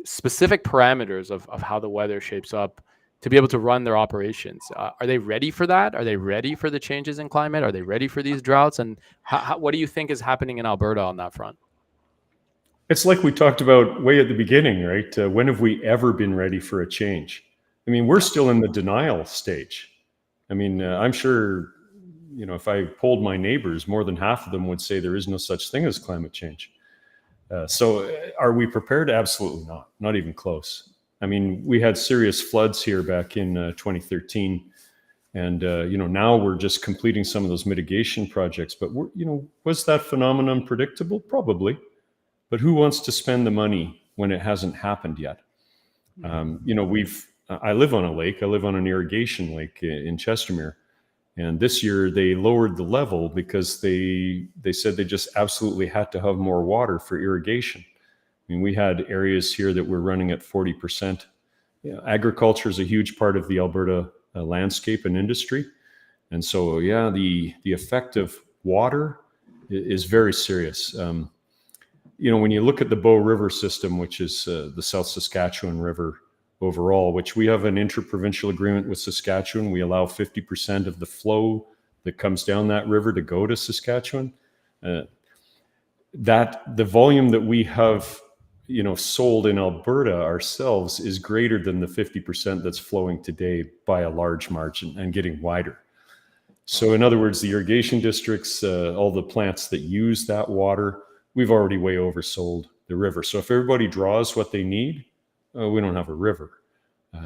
parameters of how the weather shapes up to be able to run their operations. Are they ready for that? Are they ready for the changes in climate? Are they ready for these droughts? And what do you think is happening in Alberta on that front? It's like we talked about way at the beginning, right? When have we ever been ready for a change? I mean, we're still in the denial stage. I mean, I'm sure, if I polled my neighbors, more than half of them would say there is no such thing as climate change. So are we prepared? Absolutely not. Not even close. I mean, we had serious floods here back in 2013. And, now we're just completing some of those mitigation projects. But, was that phenomenon predictable? Probably. But who wants to spend the money when it hasn't happened yet? I live on a lake. I live on an irrigation lake in Chestermere. And this year they lowered the level because they said they just absolutely had to have more water for irrigation. I mean, we had areas here that were running at 40%. Agriculture is a huge part of the Alberta landscape and industry. And so, the effect of water is very serious. When you look at the Bow River system, which is the South Saskatchewan River overall, which we have an interprovincial agreement with Saskatchewan, we allow 50% of the flow that comes down that river to go to Saskatchewan. That the volume that we have, sold in Alberta ourselves is greater than the 50% that's flowing today by a large margin and getting wider. So in other words, the irrigation districts, all the plants that use that water, we've already way oversold the river. So if everybody draws what they need, we don't have a river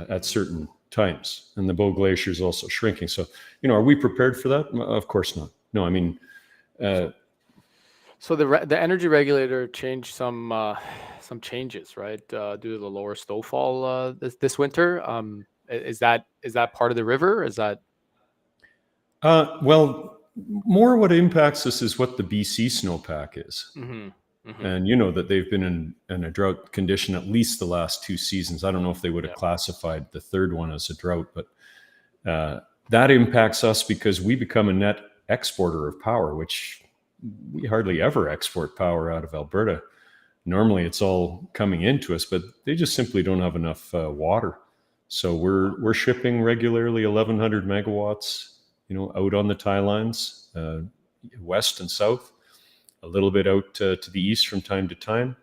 at certain times. And the Bow Glacier is also shrinking. So, are we prepared for that? Of course not. No, I mean... So the energy regulator changed some changes, right, due to the lower snowfall this winter. Is that part of the river? Is that... Well, more what impacts us is what the BC snowpack is. And that they've been in a drought condition at least the last 2 seasons. I don't know if they would have classified the third one as a drought, but that impacts us because we become a net exporter of power, which we hardly ever export power out of Alberta. Normally it's all coming into us, but they just simply don't have enough water. So we're shipping regularly 1,100 megawatts, out on the tie lines, west and south. A little bit out to the east from time to time.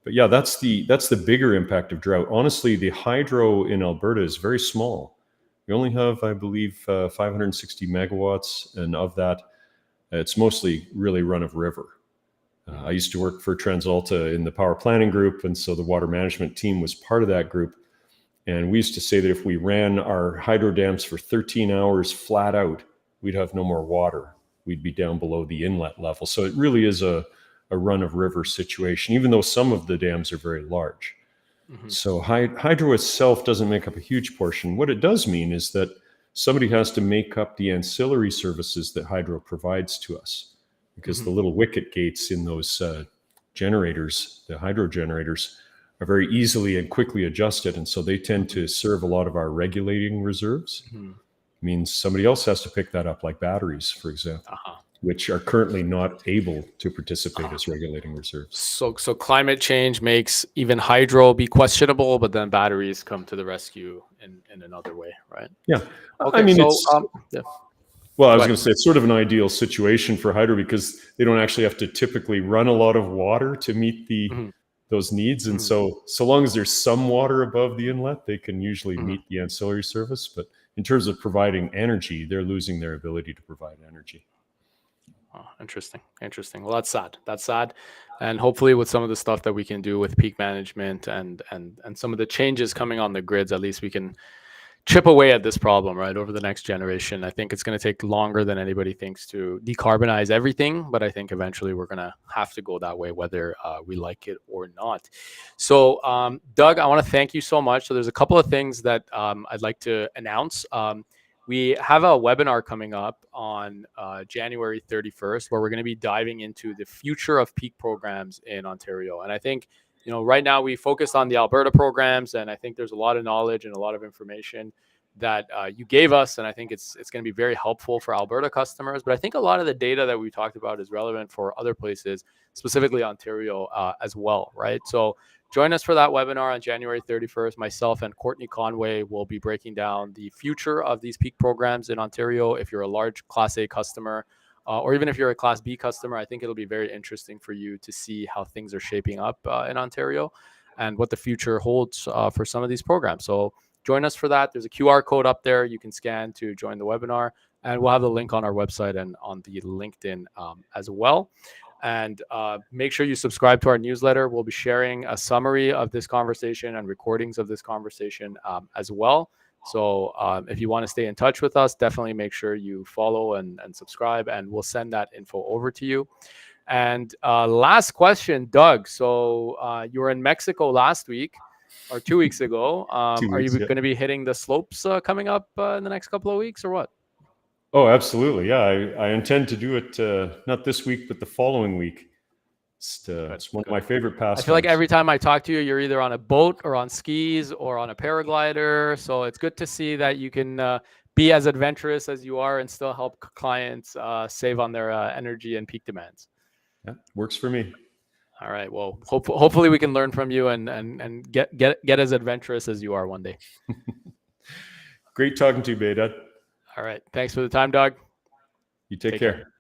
But that's the bigger impact of drought. Honestly, the hydro in Alberta is very small. We only have, I believe, 560 megawatts. And of that, it's mostly really run of river. I used to work for TransAlta in the power planning group. And so the water management team was part of that group. And we used to say that if we ran our hydro dams for 13 hours flat out, we'd have no more water. We'd be down below the inlet level. So it really is a run of river situation, even though some of the dams are very large. So hydro itself doesn't make up a huge portion. What it does mean is that somebody has to make up the ancillary services that hydro provides to us, because the little wicket gates in those generators, the hydro generators, are very easily and quickly adjusted. And so they tend to serve a lot of our regulating reserves. means somebody else has to pick that up, like batteries, for example, which are currently not able to participate as regulating reserves. So climate change makes even hydro be questionable, but then batteries come to the rescue in another way, right? Yeah. Okay. I mean, yeah. Well, I was going to say it's sort of an ideal situation for hydro because they don't actually have to typically run a lot of water to meet those needs. And so long as there's some water above the inlet, they can usually meet the ancillary service. But in terms of providing energy, they're losing their ability to provide energy. Oh, interesting. Well, that's sad. And hopefully with some of the stuff that we can do with peak management and some of the changes coming on the grids, at least we can chip away at this problem, right, over the next generation. I think it's going to take longer than anybody thinks to decarbonize everything, but I think eventually we're going to have to go that way, whether we like it or not. So, Doug, I want to thank you so much. So there's a couple of things that I'd like to announce. We have a webinar coming up on January 31st, where we're going to be diving into the future of peak programs in Ontario. And I think, right now we focused on the Alberta programs, and I think there's a lot of knowledge and a lot of information that you gave us, and I think it's going to be very helpful for Alberta customers. But I think a lot of the data that we talked about is relevant for other places, specifically Ontario as well, right? So join us for that webinar on January 31st. Myself and Courtney Conway will be breaking down the future of these peak programs in Ontario. If you're a large Class A customer, or even if you're a Class B customer, I think it'll be very interesting for you to see how things are shaping up in Ontario and what the future holds for some of these programs. So join us for that. There's a QR code up there you can scan to join the webinar, and we'll have the link on our website and on the LinkedIn as well. And make sure you subscribe to our newsletter. We'll be sharing a summary of this conversation and recordings of this conversation as well. So if you want to stay in touch with us, definitely make sure you follow and subscribe, and we'll send that info over to you. And last question, Doug. So you were in Mexico last week or 2 weeks ago. Are you going to be hitting the slopes coming up in the next couple of weeks, or what? Oh, absolutely. Yeah, I intend to do it not this week, but the following week. It's one of my favorite pastimes. I feel like every time I talk to you, you're either on a boat or on skis or on a paraglider. So it's good to see that you can be as adventurous as you are and still help clients save on their energy and peak demands. Yeah, works for me. All right. Well, hopefully we can learn from you and get as adventurous as you are one day. Great talking to you, Behdad. All right. Thanks for the time, Doug. You take care.